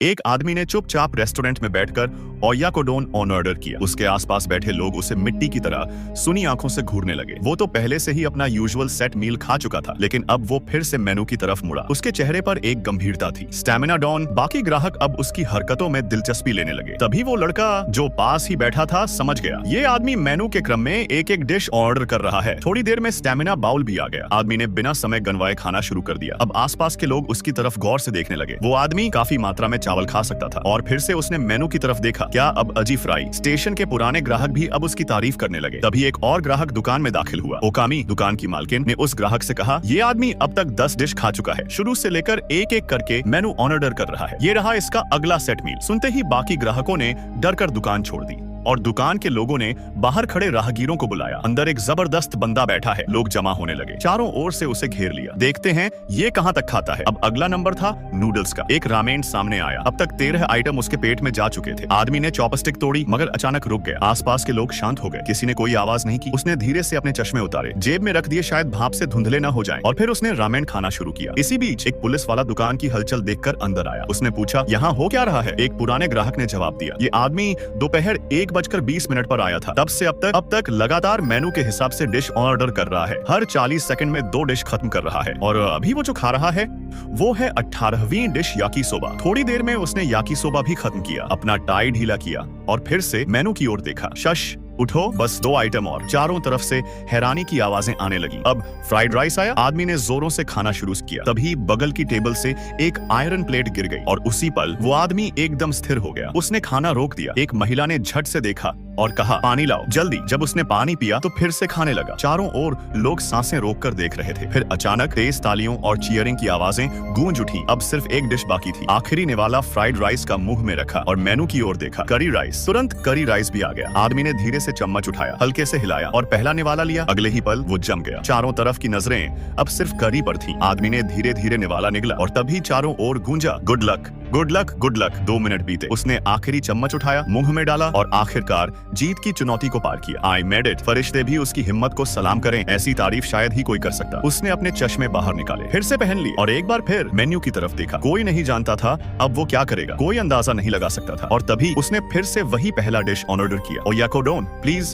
एक आदमी ने चुपचाप रेस्टोरेंट में बैठकर ओयाकोडोन ऑर्डर किया। उसके आसपास बैठे लोग उसे मिट्टी की तरह सुनी आंखों से घूरने लगे। वो तो पहले से ही अपना यूजुअल सेट मील खा चुका था, लेकिन अब वो फिर से मेनू की तरफ मुड़ा। उसके चेहरे पर एक गंभीरता थी। स्टैमिना डॉन। बाकी ग्राहक अब उसकी हरकतों में दिलचस्पी लेने लगे। तभी वो लड़का जो पास ही बैठा था समझ गया, ये आदमी मेनू के क्रम में एक एक डिश ऑर्डर कर रहा है। थोड़ी देर में स्टैमिना बाउल भी आ गया। आदमी ने बिना समय गंवाए खाना शुरू कर दिया। अब आसपास के लोग उसकी तरफ गौर से देखने लगे। वो आदमी काफी मात्रा में चावल खा सकता था। और फिर से उसने मेनू की तरफ देखा। क्या अब अजी फ्राई। स्टेशन के पुराने ग्राहक भी अब उसकी तारीफ करने लगे। तभी एक और ग्राहक दुकान में दाखिल हुआ। ओकामी, दुकान की मालकिन, ने उस ग्राहक से कहा, ये आदमी अब तक 10 डिश खा चुका है। शुरू से लेकर एक एक करके मेनू ऑर्डर कर रहा है। ये रहा इसका अगला सेट मील। सुनते ही बाकी ग्राहकों ने डर कर दुकान छोड़ दी और दुकान के लोगों ने बाहर खड़े राहगीरों को बुलाया। अंदर एक जबरदस्त बंदा बैठा है। लोग जमा होने लगे। चारों ओर से उसे घेर लिया। देखते हैं ये कहां तक खाता है। अब अगला नंबर था नूडल्स का। एक रामेन सामने आया। अब तक 13 आइटम उसके पेट में जा चुके थे। आदमी ने चॉपस्टिक तोड़ी मगर अचानक रुक गया। आसपास के लोग शांत हो गए। किसी ने कोई आवाज नहीं की। उसने धीरे से अपने चश्मे उतारे, जेब में रख दिए, शायद भाप से धुंधले न हो जाएं। और फिर उसने रामेन खाना शुरू किया। इसी बीच एक पुलिस वाला दुकान की हलचल देखकर अंदर आया। उसने पूछा, यहाँ हो क्या रहा है? एक पुराने ग्राहक ने जवाब दिया, ये आदमी दोपहर 1:20 पर आया था। तब से अब तक लगातार मेनू के हिसाब से डिश ऑर्डर कर रहा है। हर 40 सेकंड में 2 डिश खत्म कर रहा है। और अभी वो जो खा रहा है वो है 18वीं डिश याकीसोबा। थोड़ी देर में उसने याकीसोबा भी खत्म किया। अपना टाई ढीला किया और फिर से मेनू की ओर देखा। शश, उठो, बस 2 आइटम और। चारों तरफ से हैरानी की आवाजें आने लगी। अब फ्राइड राइस आया। आदमी ने जोरों से खाना शुरू किया। तभी बगल की टेबल से एक आयरन प्लेट गिर गई और उसी पल वो आदमी एकदम स्थिर हो गया। उसने खाना रोक दिया। एक महिला ने झट से देखा और कहा, पानी लाओ जल्दी। जब उसने पानी पिया तो फिर से खाने लगा। चारों ओर लोग सांसें रोककर देख रहे थे। फिर अचानक तेज तालियों और चीयरिंग की आवाजें गूंज उठी। अब सिर्फ एक डिश बाकी थी। आखिरी निवाला फ्राइड राइस का मुंह में रखा और मेनू की ओर देखा। Curry rice. तुरंत करी राइस भी आ गया। आदमी ने धीरे से चम्मच उठाया, हल्के से हिलाया और पहला निवाला लिया। अगले ही पल वो जम गया। चारों तरफ की नजरें अब सिर्फ करी पर थी। आदमी ने धीरे धीरे निवाला निगला और तभी चारों ओर गूंजा, good luck, good luck, good luck. 2 minute बीते। उसने आखिरी चम्मच उठाया, मुंह में डाला और आखिरकार जीत की चुनौती को पार किया। I made it. फरिश्ते भी उसकी हिम्मत को सलाम करें, ऐसी तारीफ शायद ही कोई कर सकता। उसने अपने चश्मे बाहर निकाले, फिर से पहन लिए और एक बार फिर मेन्यू की तरफ देखा। कोई नहीं जानता था अब वो क्या करेगा। कोई अंदाजा नहीं लगा सकता था। और तभी उसने फिर से वही पहला डिश ऑर्डर किया, ओयाकोडोन प्लीज।